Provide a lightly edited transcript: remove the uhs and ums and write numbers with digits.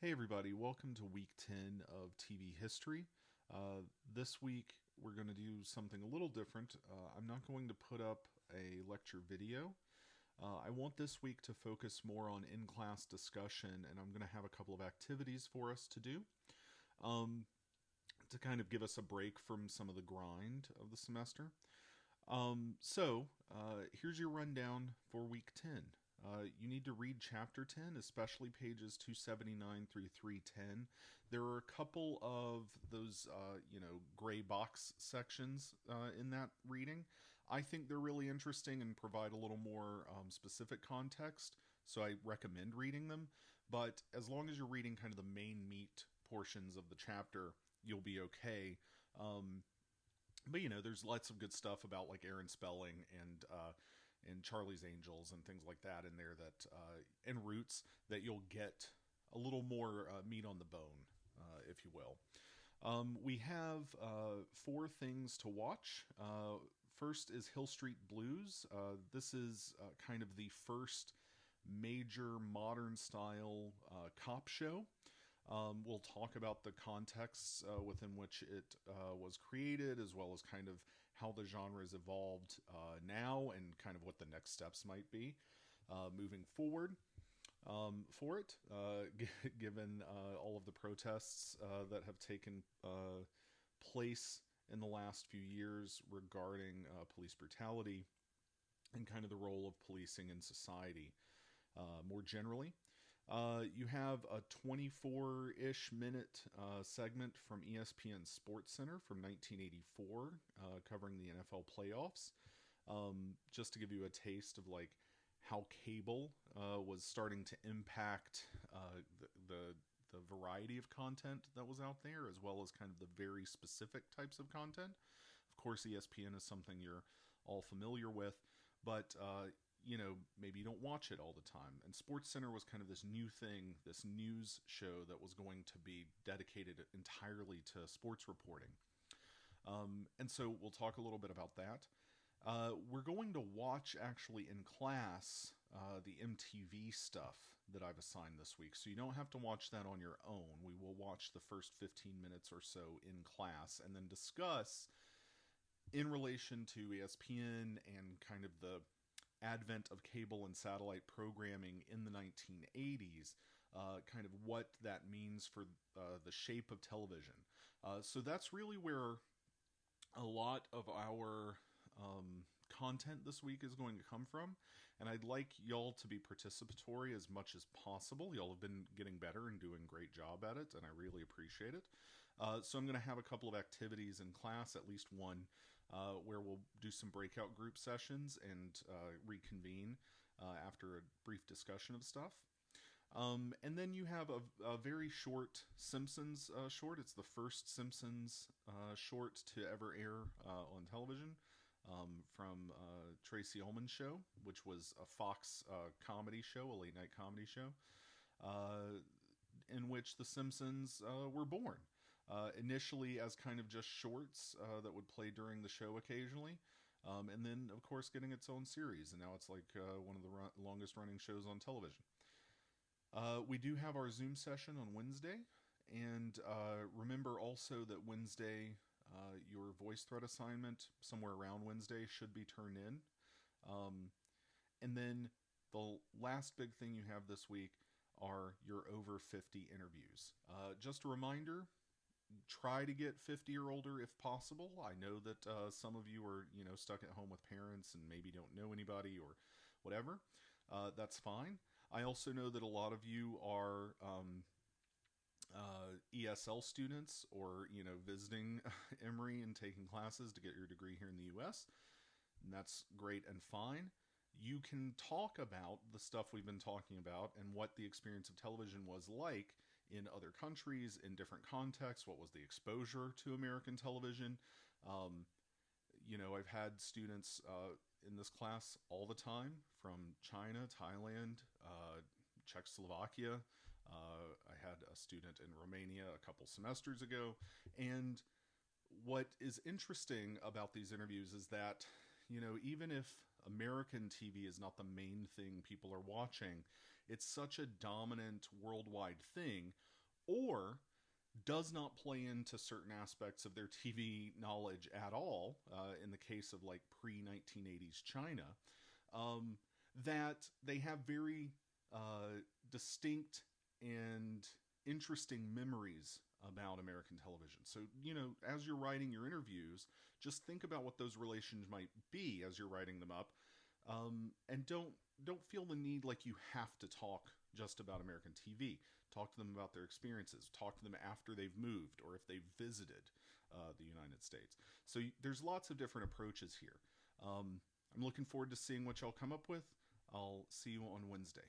Hey everybody, welcome to week 10 of TV history. This week we're going to do something a little different. I'm not going to put up a lecture video. I want this week to focus more on in class discussion, and I'm going to have a couple of activities for us to do um, to kind of give us a break from some of the grind of the semester. Here's your rundown for week 10. You need to read chapter 10, especially pages 279 through 310. There are a couple of those, gray box sections in that reading. I think they're really interesting and provide a little more specific context, so I recommend reading them. But as long as you're reading kind of the main meat portions of the chapter, you'll be okay. Um, but there's lots of good stuff about like Aaron Spelling and Charlie's Angels and things like that in there that and Roots that you'll get a little more meat on the bone, if you will. We have four things to watch. First is Hill Street Blues. This is kind of the first major modern style cop show. We'll talk about the contexts within which it was created, as well as kind of how the genre has evolved now and kind of what the next steps might be moving forward for it, given all of the protests that have taken place in the last few years regarding police brutality and kind of the role of policing in society more generally. You have a 24-ish minute segment from ESPN Sports Center from 1984 covering the NFL playoffs. Just to give you a taste of like how cable was starting to impact the variety of content that was out there, as well as kind of the very specific types of content. Of course, ESPN is something you're all familiar with, but maybe you don't watch it all the time. And SportsCenter was kind of this new thing, this news show that was going to be dedicated entirely to sports reporting. And so we'll talk a little bit about that. We're going to watch actually in class the MTV stuff that I've assigned this week. So you don't have to watch that on your own. We will watch the first 15 minutes or so in class and then discuss in relation to ESPN and kind of the advent of cable and satellite programming in the 1980s, kind of what that means for the shape of television. So that's really where a lot of our content this week is going to come from. And I'd like y'all to be participatory as much as possible. Y'all have been getting better and doing a great job at it, and I really appreciate it. So I'm going to have a couple of activities in class, at least one, where we'll do some breakout group sessions and reconvene after a brief discussion of stuff. And then you have a very short Simpsons short. It's the first Simpsons short to ever air on television from Tracy Ullman's show, which was a Fox comedy show, a late night comedy show, in which the Simpsons were born. Initially as kind of just shorts that would play during the show occasionally. And then, of course, getting its own series. And now it's like one of the longest running shows on television. We do have our Zoom session on Wednesday. And remember also that Wednesday, your voice thread assignment, somewhere around Wednesday, should be turned in. And then the last big thing you have this week are your over 50 interviews. Just a reminder, try to get 50 or older if possible. I know that some of you are, stuck at home with parents and maybe don't know anybody or whatever. That's fine. I also know that a lot of you are ESL students or, visiting Emory and taking classes to get your degree here in the U.S. And that's great and fine. You can talk about the stuff we've been talking about and what the experience of television was like in other countries, in different contexts. What was the exposure to American television? I've had students in this class all the time from China, Thailand, Czechoslovakia. I had a student in Romania a couple semesters ago. And what is interesting about these interviews is that, even if American TV is not the main thing people are watching, it's such a dominant worldwide thing. or does not play into certain aspects of their TV knowledge at all, in the case of like pre 1980s China, um, that they have very distinct and interesting memories about American television. So, as you're writing your interviews, just think about what those relations might be as you're writing them up, and don't feel the need like you have to talk just about American TV. Talk to them about their experiences. Talk to them after they've moved or if they've visited the United States. So there's lots of different approaches here. I'm looking forward to seeing what y'all come up with. I'll see you on Wednesday.